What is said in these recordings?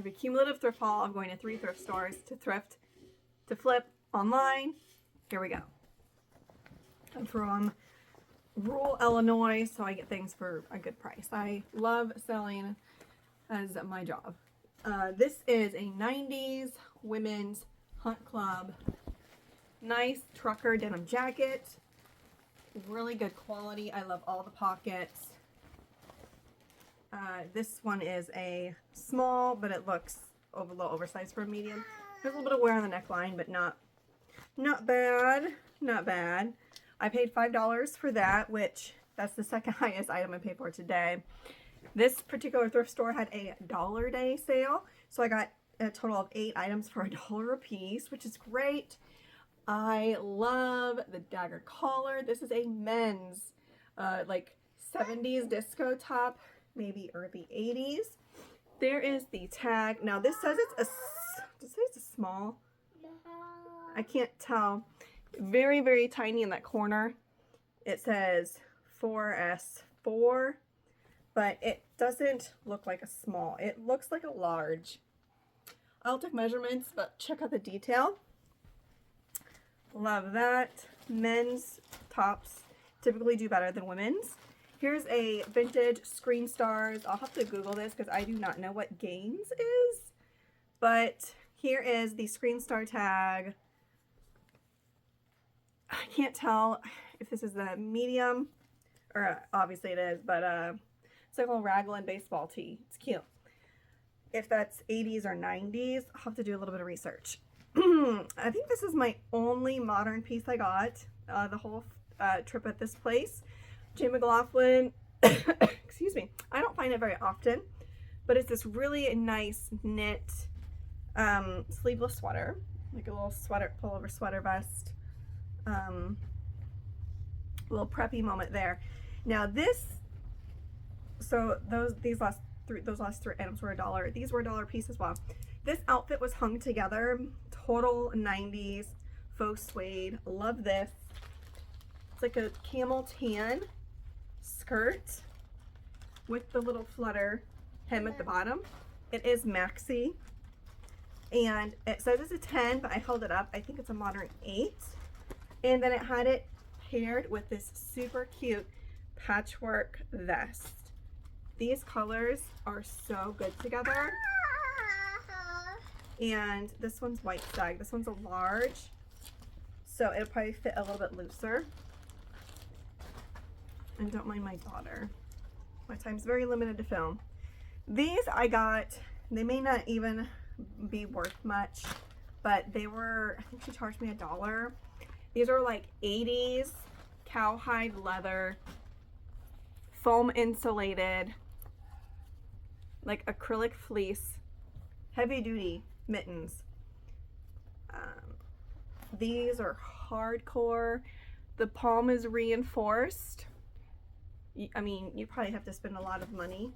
have a cumulative thrift haul. I'm going to 3 thrift stores to thrift, to flip online. Here we go. I'm from rural Illinois, so I get things for a good price. I love selling as my job. This is a 90s women's hunt club. Nice trucker denim jacket. Really good quality. I love all the pockets. This one is a small, but it looks a little oversized for a medium. There's a little bit of wear on the neckline, but not bad. Not bad. I paid $5 for that, which that's the second highest item I paid for today. This particular thrift store had a $1 day sale, so I got a total of 8 items for $1 a piece, which is great. I love the dagger collar. This is a men's like 70s disco top, maybe early 80s. There is the tag. Now this says it's does it say it's a small? I can't tell. Very, very tiny in that corner. It says 4S4, but it doesn't look like a small. It looks like a large. I'll take measurements, but check out the detail. Love that. Men's tops typically do better than women's. Here's a vintage Screen Stars. I'll have to Google this because I do not know what Gaines is. But here is the Screen Star tag. I can't tell if this is the medium, or obviously it is, but it's like a little raglan baseball tee. It's cute. If that's 80s or 90s, I'll have to do a little bit of research. I think this is my only modern piece I got the whole trip at this place. J. McLaughlin, excuse me, I don't find it very often, but it's this really nice knit sleeveless sweater, like a little sweater, pullover sweater vest. Little preppy moment there. Now this, so those last 3 items were $1. These were $1 piece as well. This outfit was hung together, total 90s faux suede. Love this. It's like a camel tan skirt with the little flutter hem at the bottom. It is maxi, and it says it's a 10, but I held it up. I think it's a modern 8. And then it had it paired with this super cute patchwork vest. These colors are so good together. And this one's white stag. This one's a large, so it'll probably fit a little bit looser. And don't mind my daughter. My time's very limited to film. These I got, they may not even be worth much, but they were, I think she charged me $1. These are like 80s cowhide leather, foam insulated, like acrylic fleece, heavy duty mittens. These are hardcore. The palm is reinforced. I mean, you probably have to spend a lot of money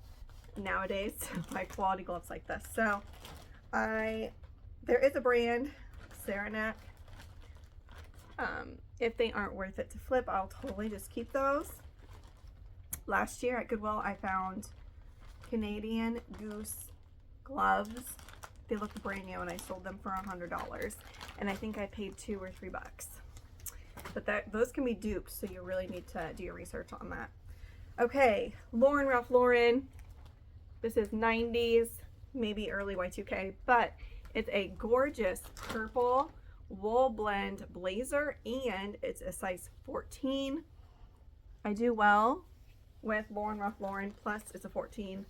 nowadays to buy quality gloves like this. So there is a brand, Saranac. If they aren't worth it to flip, I'll totally just keep those. Last year at Goodwill, I found Canadian Goose gloves. They looked brand new, and I sold them for $100. And I think I paid $2 or $3. But those can be duped, so you really need to do your research on that. Okay, Ralph Lauren. This is 90s, maybe early Y2K, but it's a gorgeous purple wool blend blazer, and it's a size 14. I do well with Ralph Lauren, plus it's a 14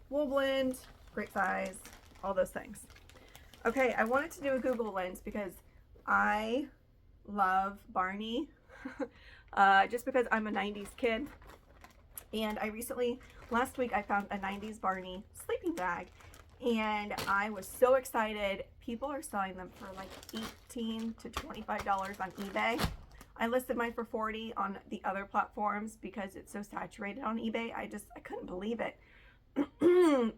wool blend, great size, all those things. Okay, I wanted to do a Google lens because I love Barney, just because I'm a 90s kid. And I recently, last week, I found a 90s Barney sleeping bag, and I was so excited. People are selling them for like $18 to $25 on eBay. I listed mine for $40 on the other platforms because it's so saturated on eBay. I couldn't believe it.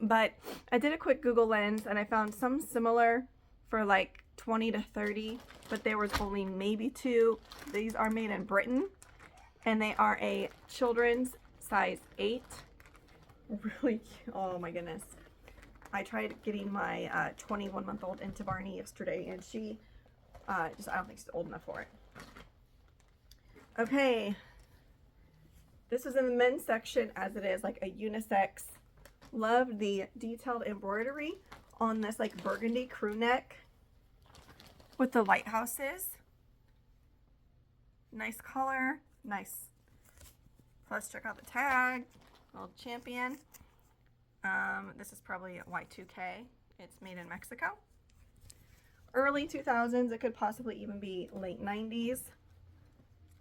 But I did a quick Google lens, and I found some similar for like $20 to $30, but there was only maybe 2. These are made in Britain, and they are a children's size 8. Really cute. Oh my goodness. I tried getting my 21-month-old into Barney yesterday, and she I don't think she's old enough for it. Okay, this is in the men's section, as it is like a unisex. Love the detailed embroidery on this like burgundy crew neck with the lighthouses. Nice color, nice. Plus, check out the tag, Old Champion. This is probably a Y2K. It's made in Mexico. Early 2000s, it could possibly even be late 90s.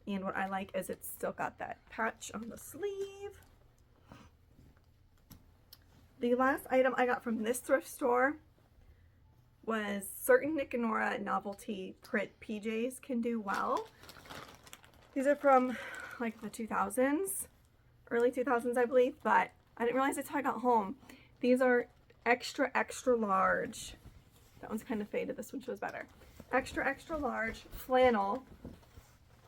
And what I like is it's still got that patch on the sleeve. The last item I got from this thrift store was certain Nick and Nora novelty print PJs can do well. These are from like the 2000s, early 2000s, I believe, but I didn't realize it until I got home. These are extra, extra large. That one's kind of faded. This one shows better. Extra, extra large flannel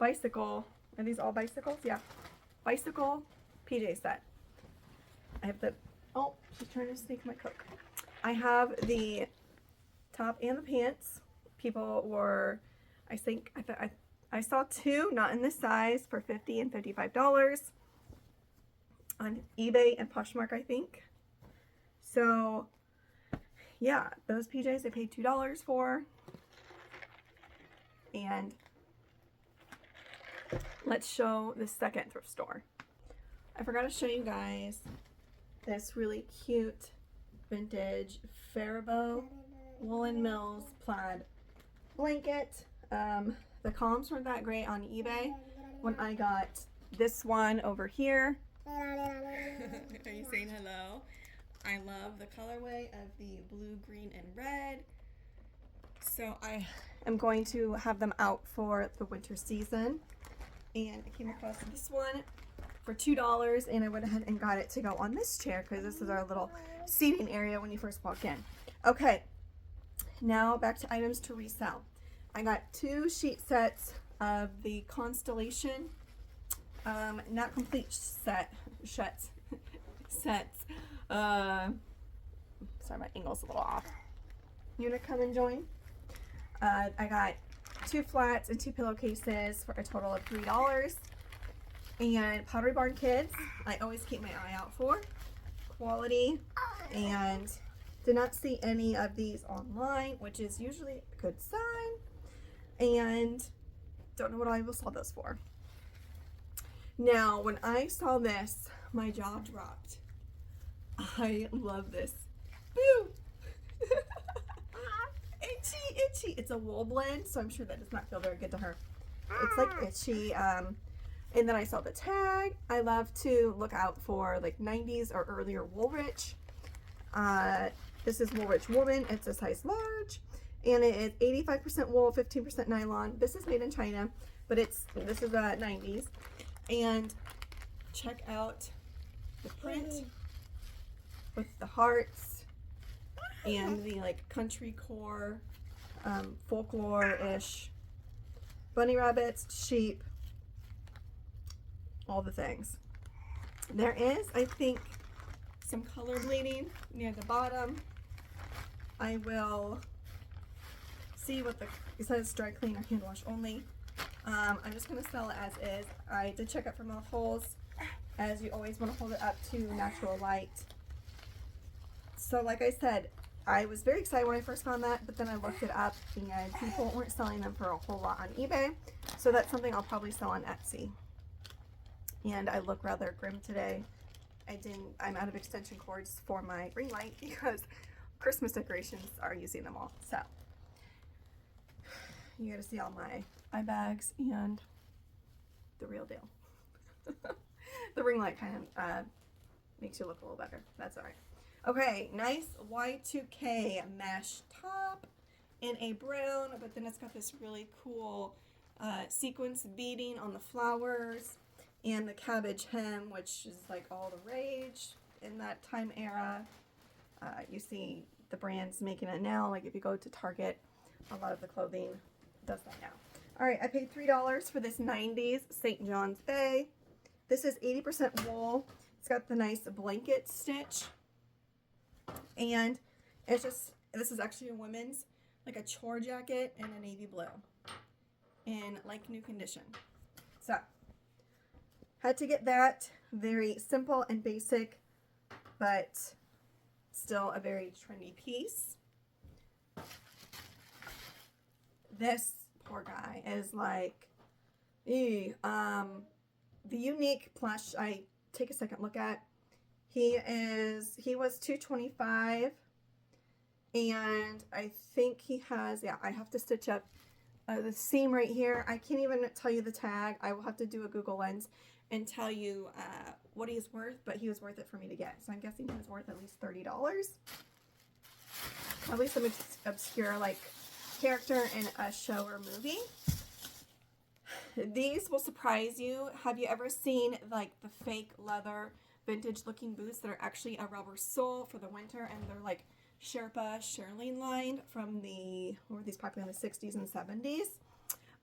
bicycle. Are these all bicycles? Yeah. Bicycle PJ set. I have the, oh, she's trying to sneak my Coke. I have the top and the pants. People were, I think, I saw two, not in this size, for $50 and $55 on eBay and Poshmark, I think. So, yeah, those PJs I paid $2 for. And let's show the second thrift store. I forgot to show you guys this really cute vintage Faribault Woolen Mills plaid blanket. The columns weren't that great on eBay. When I got this one over here. Are you saying hello? I love the colorway of the blue, green, and red. So I am going to have them out for the winter season. And I came across this one for $2, and I went ahead and got it to go on this chair because this is our little seating area when you first walk in. Okay, now back to items to resell. I got 2 sheet sets of the Constellation, not complete sets. Sorry, my angle's a little off. You wanna come and join? I got 2 flats and 2 pillowcases for a total of $3. And Pottery Barn Kids, I always keep my eye out for. Quality, and did not see any of these online, which is usually a good sign. And don't know what I will sell this for. Now, when I saw this, my jaw dropped. I love this. Boo! Itchy, itchy. It's a wool blend, so I'm sure that does not feel very good to her. It's like itchy. And then I saw the tag. I love to look out for like 90s or earlier Woolrich. This is Woolrich Woman. It's a size large. And it is 85% wool, 15% nylon. This is made in China, but this is 90s. And check out the print with the hearts and the like country core, folklore-ish, bunny rabbits, sheep, all the things. There is, I think, some color bleeding near the bottom. I will see what it says dry clean or hand wash only. I'm just going to sell it as is. I did check it for mouth holes, as you always want to hold it up to natural light. So like I said, I was very excited when I first found that, but then I looked it up and people weren't selling them for a whole lot on eBay. So that's something I'll probably sell on Etsy. And I look rather grim today. I'm out of extension cords for my ring light because Christmas decorations are using them all. So you got to see all my eye bags and the real deal. The ring light kind of makes you look a little better. That's all right. Okay, nice Y2K mesh top in a brown, but then it's got this really cool sequence beading on the flowers and the cabbage hem, which is like all the rage in that time era. You see the brands making it now. Like if you go to Target, a lot of the clothing does that now. All right, I paid $3 for this 90s St. John's Bay. This is 80% wool. It's got the nice blanket stitch. And It's just, this is actually a women's, like a chore jacket in a navy blue in like new condition. So, had to get that. Very simple and basic, but still a very trendy piece. This poor guy is like, the unique plush I take a second look at. He was $225, and I think he has, yeah, I have to stitch up the seam right here. I can't even tell you the tag. I will have to do a Google Lens and tell you what he's worth, but he was worth it for me to get. So I'm guessing he was worth at least $30. At least some obscure like character in a show or movie. These will surprise you. Have you ever seen like the fake leather vintage looking boots that are actually a rubber sole for the winter, and they're like Sherpa Shearling lined from the, what were these popular in the 60s and 70s?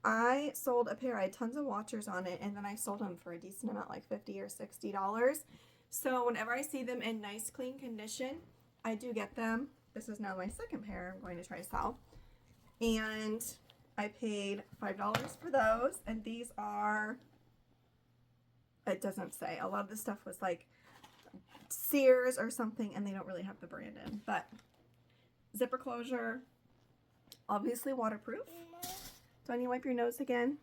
I sold a pair. I had tons of watchers on it, and then I sold them for a decent amount, like $50 or $60. So whenever I see them in nice clean condition, I do get them. This is now my second pair I'm going to try to sell. And I paid $5 for those, and these are, it doesn't say. A lot of the stuff was like Sears or something, and they don't really have the brand in. But zipper closure, obviously waterproof. Do I need to wipe your nose again?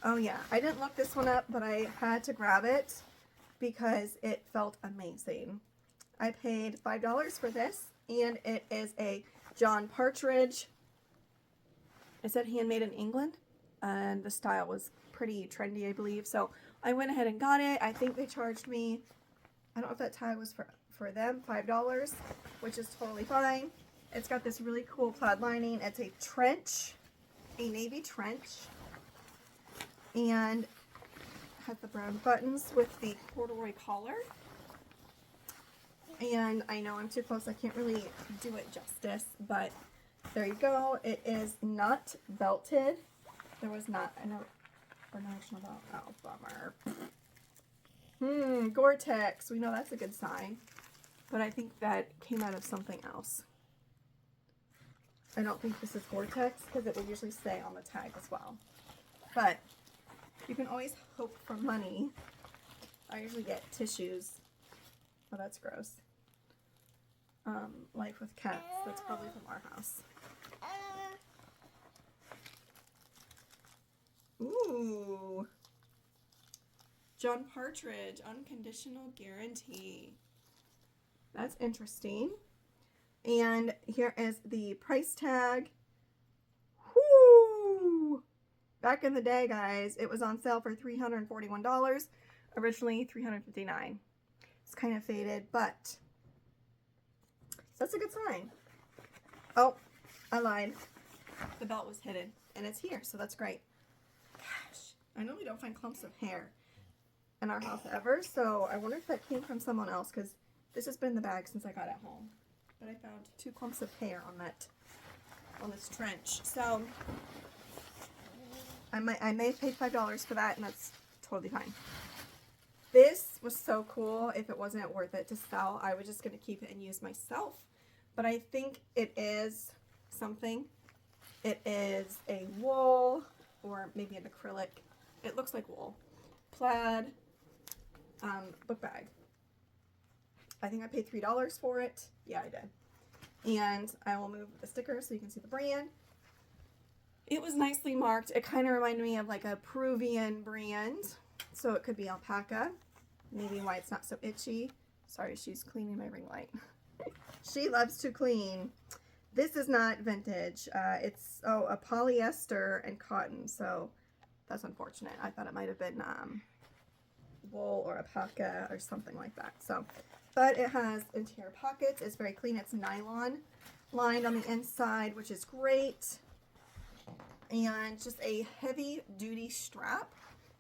Oh yeah, I didn't look this one up, but I had to grab it because it felt amazing. I paid $5 for this, and it is a John Partridge. It said handmade in England, and the style was pretty trendy, I believe. So I went ahead and got it. I think they charged me, I don't know if that tag was for them, $5, which is totally fine. It's got this really cool plaid lining. It's a trench, a navy trench, and has the brown buttons with the corduroy collar. And I know I'm too close, I can't really do it justice, but there you go. It is not belted. There was not a national belt. Oh, bummer. Gore-Tex. We know that's a good sign. But I think that came out of something else. I don't think this is Gore-Tex, because it would usually say on the tag as well. But you can always hope for money. I usually get tissues. Oh, that's gross. Life with cats. That's probably from our house. Ooh. John Partridge, unconditional guarantee. That's interesting. And here is the price tag. Whoo! Back in the day, guys, it was on sale for $341. Originally $359. It's kind of faded, but that's a good sign. Oh, I lied. The belt was hidden, and it's here, so that's great. Gosh, I know we don't find clumps of hair in our house ever, so I wonder if that came from someone else, because this has been in the bag since I got it home. But I found 2 clumps of hair on this trench. So I may have paid $5 for that, and that's totally fine. This was so cool. If it wasn't worth it to sell, I was just going to keep it and use myself. But I think it is something. It is a wool, or maybe an acrylic. It looks like wool. Plaid book bag. I think I paid $3 for it. Yeah, I did. And I will move the sticker so you can see the brand. It was nicely marked. It kind of reminded me of like a Peruvian brand. So it could be alpaca. Maybe why it's not so itchy. Sorry, she's cleaning my ring light. She loves to clean. This is not vintage. It's a polyester and cotton. So that's unfortunate. I thought it might have been wool or alpaca or something like that. So, but it has interior pockets. It's very clean. It's nylon lined on the inside, which is great. And just a heavy duty strap.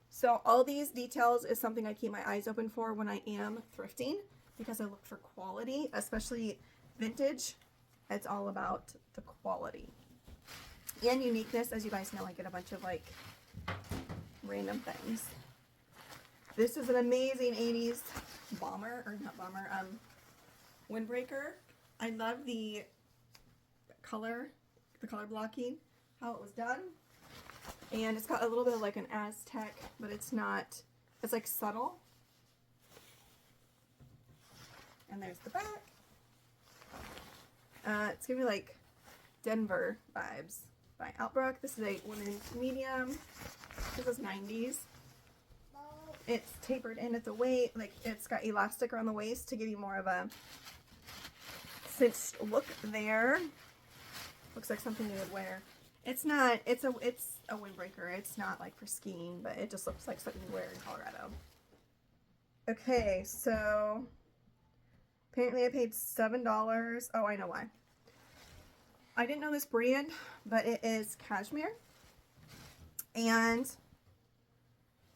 So all these details is something I keep my eyes open for when I am thrifting, because I look for quality, especially vintage. It's all about the quality and uniqueness. As you guys know, I get a bunch of like random things. This is an amazing 80s bomber, or not bomber, windbreaker. I love the color blocking, how it was done. And it's got a little bit of like an Aztec, but it's not, it's like subtle. And there's the back. It's gonna be like Denver vibes by Outbrook. This is a women's medium. This is 90s. It's tapered in at the waist, like it's got elastic around the waist to give you more of a cinched look there. Looks like something you would wear. It's not, it's a windbreaker. It's not like for skiing, but it just looks like something you wear in Colorado. Okay, so apparently I paid $7. Oh, I know why. I didn't know this brand, but it is Cashmere. And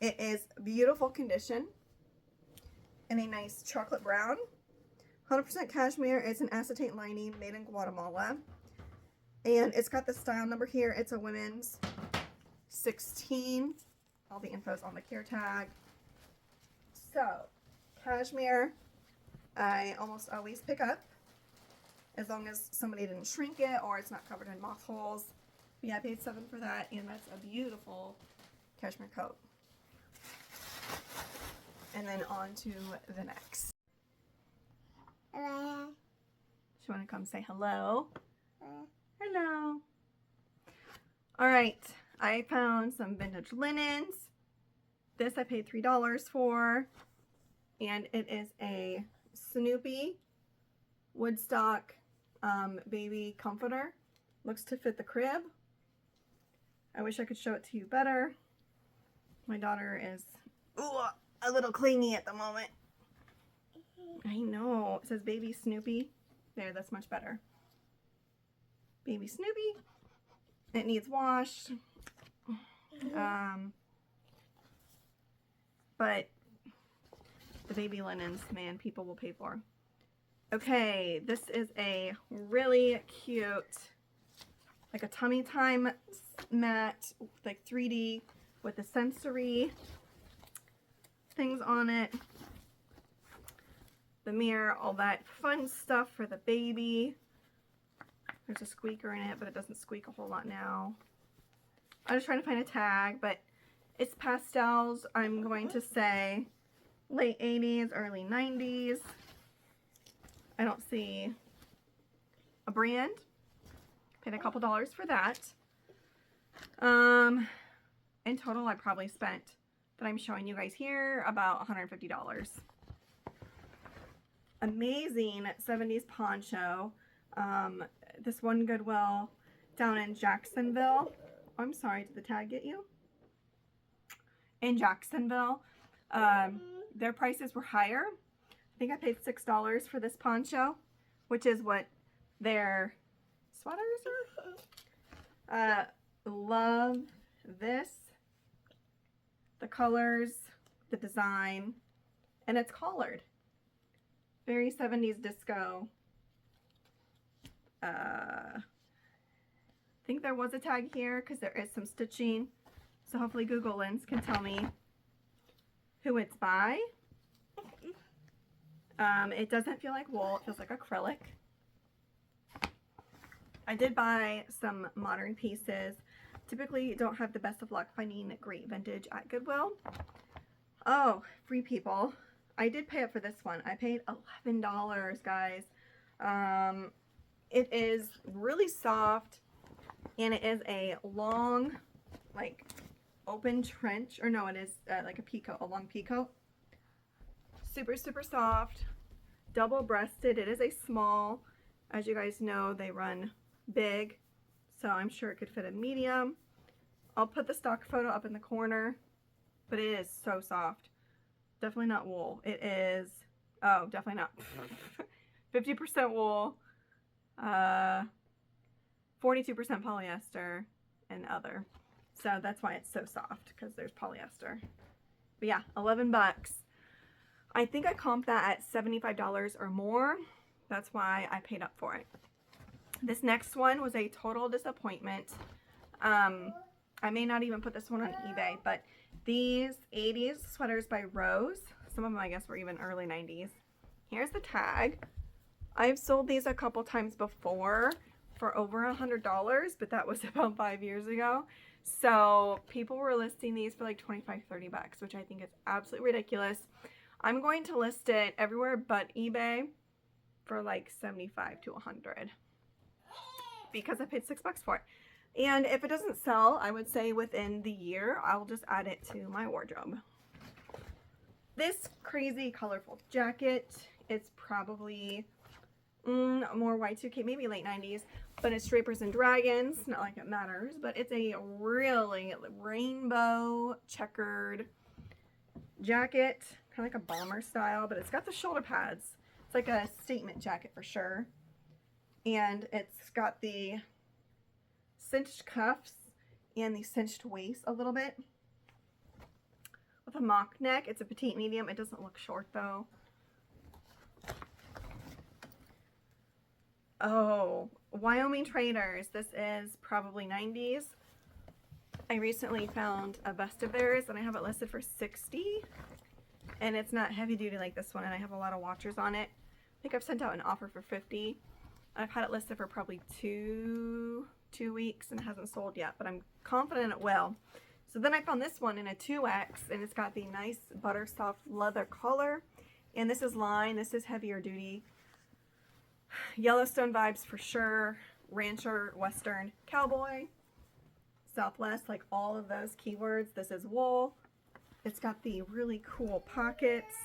it is beautiful condition in a nice chocolate brown. 100% cashmere. It's an acetate lining made in Guatemala. And it's got the style number here. It's a women's 16. All the info's on the care tag. So, cashmere, I almost always pick up, as long as somebody didn't shrink it or it's not covered in moth holes. But yeah, I paid $7 for that, and that's a beautiful cashmere coat. And then on to the next. Hello. She want to come say hello? Hello. All right, I found some vintage linens. This I paid $3 for, and it is a Snoopy Woodstock baby comforter. Looks to fit the crib. I wish I could show it to you better. My daughter is a little clingy at the moment. I know. It says baby Snoopy. There, that's much better. Baby Snoopy. It needs washed. But the baby linens, man, people will pay for. Okay, this is a really cute, like a tummy time mat, like 3D with the sensory things on it. The mirror, all that fun stuff for the baby. There's a squeaker in it, but it doesn't squeak a whole lot now. I was trying to find a tag, but it's pastels. I'm going to say late 80s, early 90s. I don't see a brand. Paid a couple dollars for that. In total, I probably spent, that I'm showing you guys here, about $150. Amazing 70s poncho. This one Goodwill down in Jacksonville. Oh, I'm sorry, did the tag get you? In Jacksonville. Their prices were higher. I think I paid $6 for this poncho, which is what their sweaters are. Love this. The colors, the design, and it's collared. Very 70s disco. I think there was a tag here because there is some stitching. So hopefully Google Lens can tell me who it's by. It doesn't feel like wool. It feels like acrylic. I did buy some modern pieces. Typically don't have the best of luck finding great vintage at Goodwill. Oh, free people. I did pay up for this one. I paid $11, guys. It is really soft, and it is a long, like, open trench. Or no, it is like a peacoat, a long peacoat. Super, super soft. Double-breasted. It is a small. As you guys know, they run big, so I'm sure it could fit a medium. I'll put the stock photo up in the corner, but it is so soft. Definitely not wool. It is, oh, definitely not. 50% wool, 42% polyester, and other. So that's why it's so soft, because there's polyester. But yeah, 11 bucks. I think I comped that at $75 or more. That's why I paid up for it. This next one was a total disappointment. I may not even put this one on eBay, but These 80s sweaters by Rose. Some of them I guess were even early 90s. Here's the tag. I've sold these a couple times before for over $100, but that was about 5 years ago. So people were listing these for like 25, 30 bucks, which I think is absolutely ridiculous. I'm going to list it everywhere but eBay for like 75 to 100 because I paid $6 for it. And if it doesn't sell, I would say within the year, I'll just add it to my wardrobe. This crazy colorful jacket, it's probably more Y2K, maybe late 90s, but it's Drapers and Dragons. Not like it matters, but it's a really rainbow checkered jacket, kind of like a bomber style, but it's got the shoulder pads. It's like a statement jacket for sure. And it's got the cinched cuffs and the cinched waist a little bit. With a mock neck. It's a petite medium. It doesn't look short though. Oh, Wyoming Traders. This is probably 90s. I recently found a vest of theirs and I have it listed for $60. And it's not heavy duty like this one, and I have a lot of watchers on it. I think I've sent out an offer for $50. I've had it listed for probably two weeks and it hasn't sold yet, but I'm confident it will. So then I found this one in a 2X, and it's got the nice butter soft leather collar. And this is line. This is heavier duty. Yellowstone vibes for sure. Rancher, Western, cowboy, Southwest, like all of those keywords. This is wool. It's got the really cool pockets.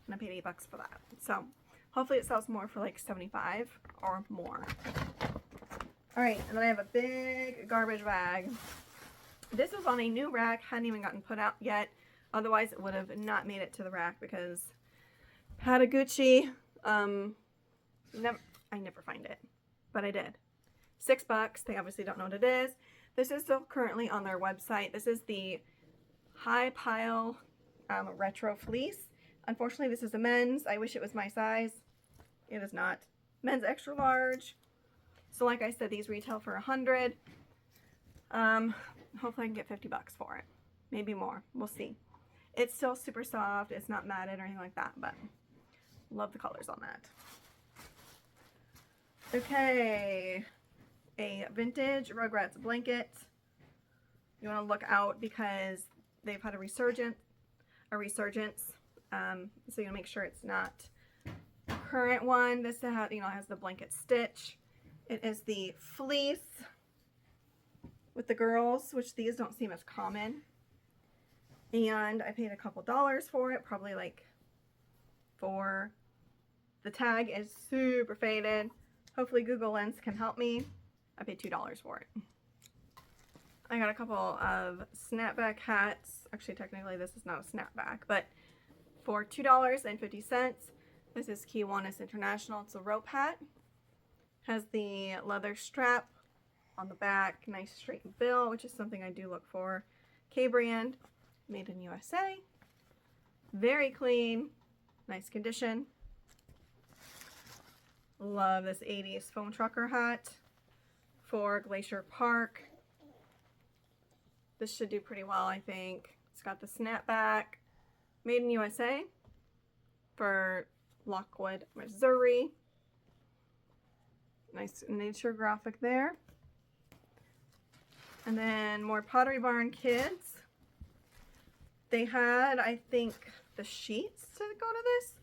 And I paid $8 for that. So hopefully it sells more for like 75 or more. All right, and then I have a big garbage bag. This was on a new rack, hadn't even gotten put out yet. Otherwise, it would have not made it to the rack because had a Gucci. I never find it, but I did. $6. They obviously don't know what it is. This is still currently on their website. This is the High Pile Retro Fleece. Unfortunately, this is a men's. I wish it was my size. It is not. Men's extra large. So like I said, these retail for $100. Hopefully I can get $50 for it. Maybe more. We'll see. It's still super soft. It's not matted or anything like that, but love the colors on that. Okay. A vintage Rugrats blanket. You want to look out because they've had a resurgence. So you want to make sure it's not a current one. This has the blanket stitch. It is the fleece with the girls, which these don't seem as common. And I paid a couple dollars for it, probably like $4. The tag is super faded. Hopefully Google Lens can help me. I paid $2 for it. I got a couple of snapback hats. Actually, technically this is not a snapback, but for $2.50. This is Kiwanis International. It's a rope hat. Has the leather strap on the back, nice straight bill, which is something I do look for. K-brand, made in USA. Very clean, nice condition. Love this 80s foam trucker hat for Glacier Park. This should do pretty well, I think. It's got the snapback, made in USA for Lockwood, Missouri. Nice nature graphic there. And then more Pottery Barn Kids. They had, I think, the sheets to go to this,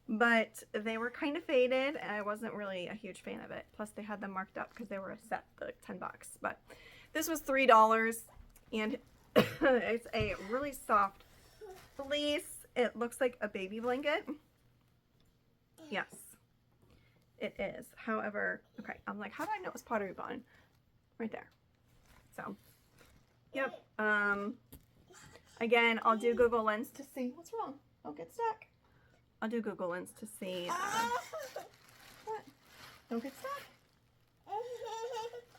but they were kind of faded and I wasn't really a huge fan of it. Plus they had them marked up because they were a set for like $10. But this was $3 and it's a really soft fleece. It looks like a baby blanket. Yes. It is. However, okay, I'm like, how do I know it was Pottery Barn? Right there. So, yep. Again, I'll do Google Lens to see. What's wrong? Don't get stuck. I'll do Google Lens to see. What? Don't get stuck.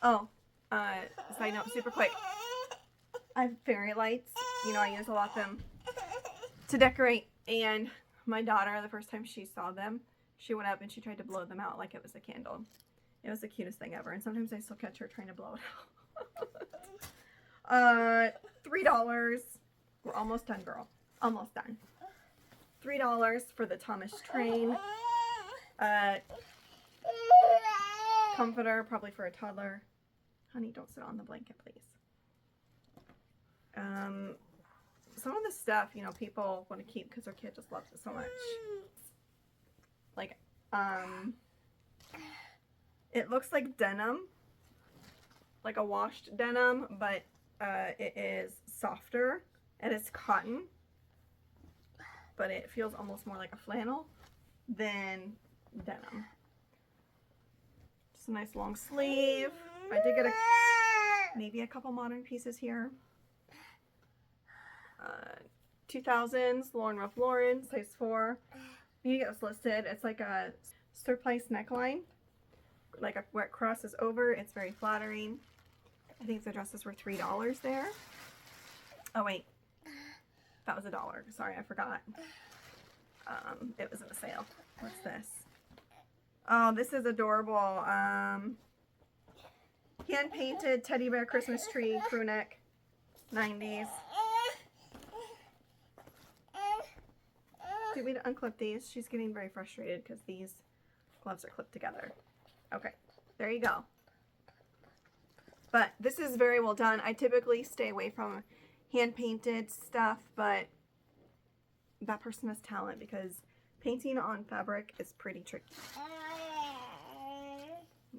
Oh, side note, super quick. I have fairy lights. You know, I use a lot of them to decorate. And my daughter, the first time she saw them, she went up and she tried to blow them out like it was a candle. It was the cutest thing ever. And sometimes I still catch her trying to blow it out. $3. We're almost done, girl. Almost done. $3 for the Thomas Train. Comforter, probably for a toddler. Honey, don't sit on the blanket, please. Some of the stuff, you know, people want to keep because their kid just loves it so much. Like, it looks like denim, like a washed denim, but it is softer and it's cotton, but it feels almost more like a flannel than denim. Just a nice long sleeve. I did get maybe a couple modern pieces here. 2000s Lauren Ralph Lauren, size 4. You get this listed. It's like a surplice neckline, like where it crosses over. It's very flattering. I think the dresses were $3 there. Oh wait, that was $1. Sorry, I forgot. It was in a sale. What's this? Oh, this is adorable. Hand painted teddy bear Christmas tree crew neck, 90s. Do you want me to unclip these? She's getting very frustrated because these gloves are clipped together. Okay, there you go. But this is very well done. I typically stay away from hand-painted stuff, but that person has talent because painting on fabric is pretty tricky.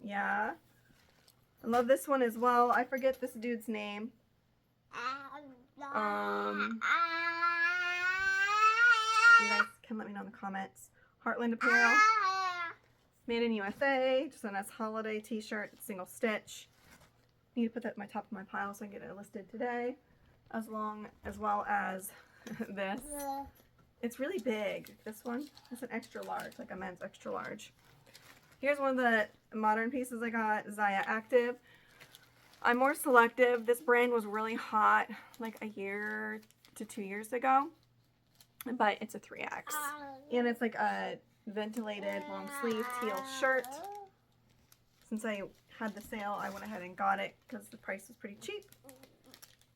Yeah. I love this one as well. I forget this dude's name. You guys can let me know in the comments. Heartland Apparel. It's made in USA. Just a nice holiday t-shirt. Single stitch. Need to put that at my top of my pile so I can get it listed today. As well as this. It's really big. This one is an extra large, like a men's extra large. Here's one of the modern pieces I got. Zaya Active. I'm more selective. This brand was really hot like a year to 2 years ago. But it's a 3X. And it's like a ventilated long sleeve teal shirt. Since I had the sale, I went ahead and got it because the price was pretty cheap.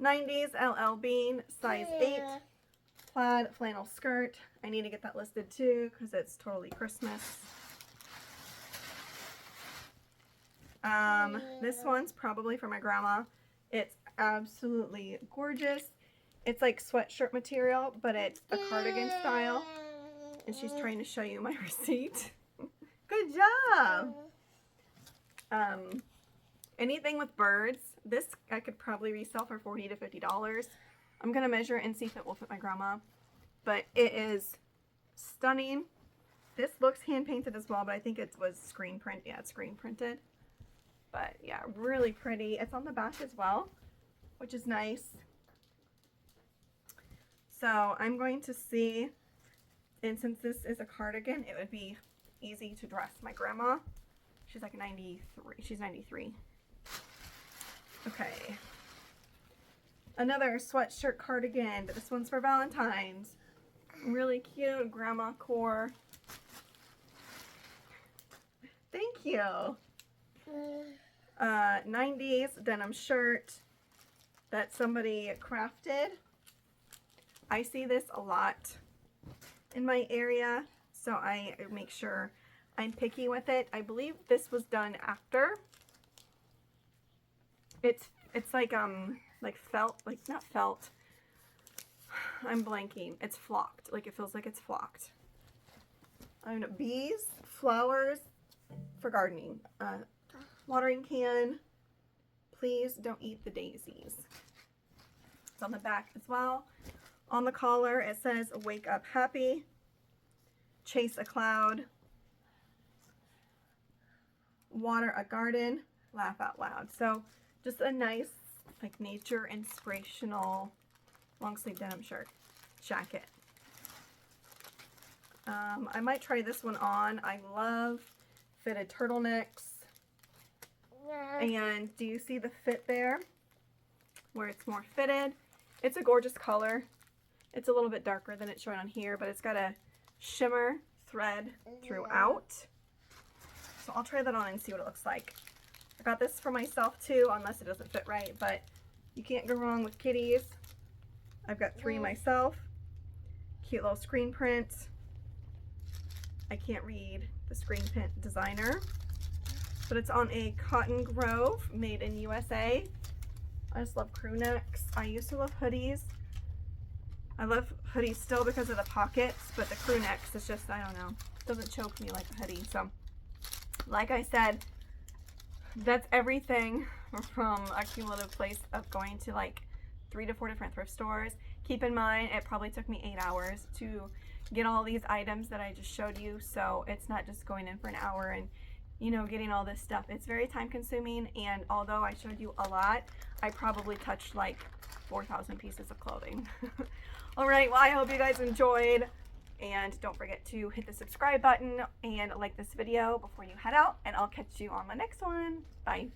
90s LL Bean, size 8. Plaid flannel skirt. I need to get that listed too because it's totally Christmas. This one's probably for my grandma. It's absolutely gorgeous. It's like sweatshirt material, but it's a cardigan style. And she's trying to show you my receipt. Good job! Anything with birds, this I could probably resell for $40 to $50. I'm going to measure and see if it will fit my grandma. But it is stunning. This looks hand-painted as well, but I think it was screen print. Yeah, it's screen printed. But yeah, really pretty. It's on the back as well, which is nice. So I'm going to see, and since this is a cardigan, it would be easy to dress my grandma. She's like 93. She's 93. Okay. Another sweatshirt cardigan, but this one's for Valentine's. Really cute grandma core. Thank you. 90s denim shirt that somebody crafted. I see this a lot in my area, so I make sure I'm picky with it. I believe this was done after. It's like felt, like not felt. I'm blanking. It's flocked. Like it feels like it's flocked. Bees, flowers for gardening. Watering can. Please don't eat the daisies. It's on the back as well. On the collar, it says, "Wake up happy, chase a cloud, water a garden, laugh out loud." So just a nice, like, nature inspirational long sleeve denim shirt, jacket. I might try this one on. I love fitted turtlenecks. And do you see the fit there? Where it's more fitted. It's a gorgeous color. It's a little bit darker than it's showing on here, but it's got a shimmer thread throughout. So I'll try that on and see what it looks like. I got this for myself too, unless it doesn't fit right, but You can't go wrong with kitties. I've got 3 myself. Cute little screen print. I can't read the screen print designer, but it's on a cotton grove made in USA. I just love crew necks. I used to love hoodies. I love hoodies still because of the pockets, but the crew necks, it's just, I don't know, doesn't choke me like a hoodie. So, like I said, that's everything from a cumulative place of going to like 3 to 4 different thrift stores. Keep in mind, it probably took me 8 hours to get all these items that I just showed you. So it's not just going in for an hour and, you know, getting all this stuff. It's very time consuming. And although I showed you a lot, I probably touched like 4,000 pieces of clothing. All right, well, I hope you guys enjoyed. And don't forget to hit the subscribe button and like this video before you head out. And I'll catch you on my next one. Bye.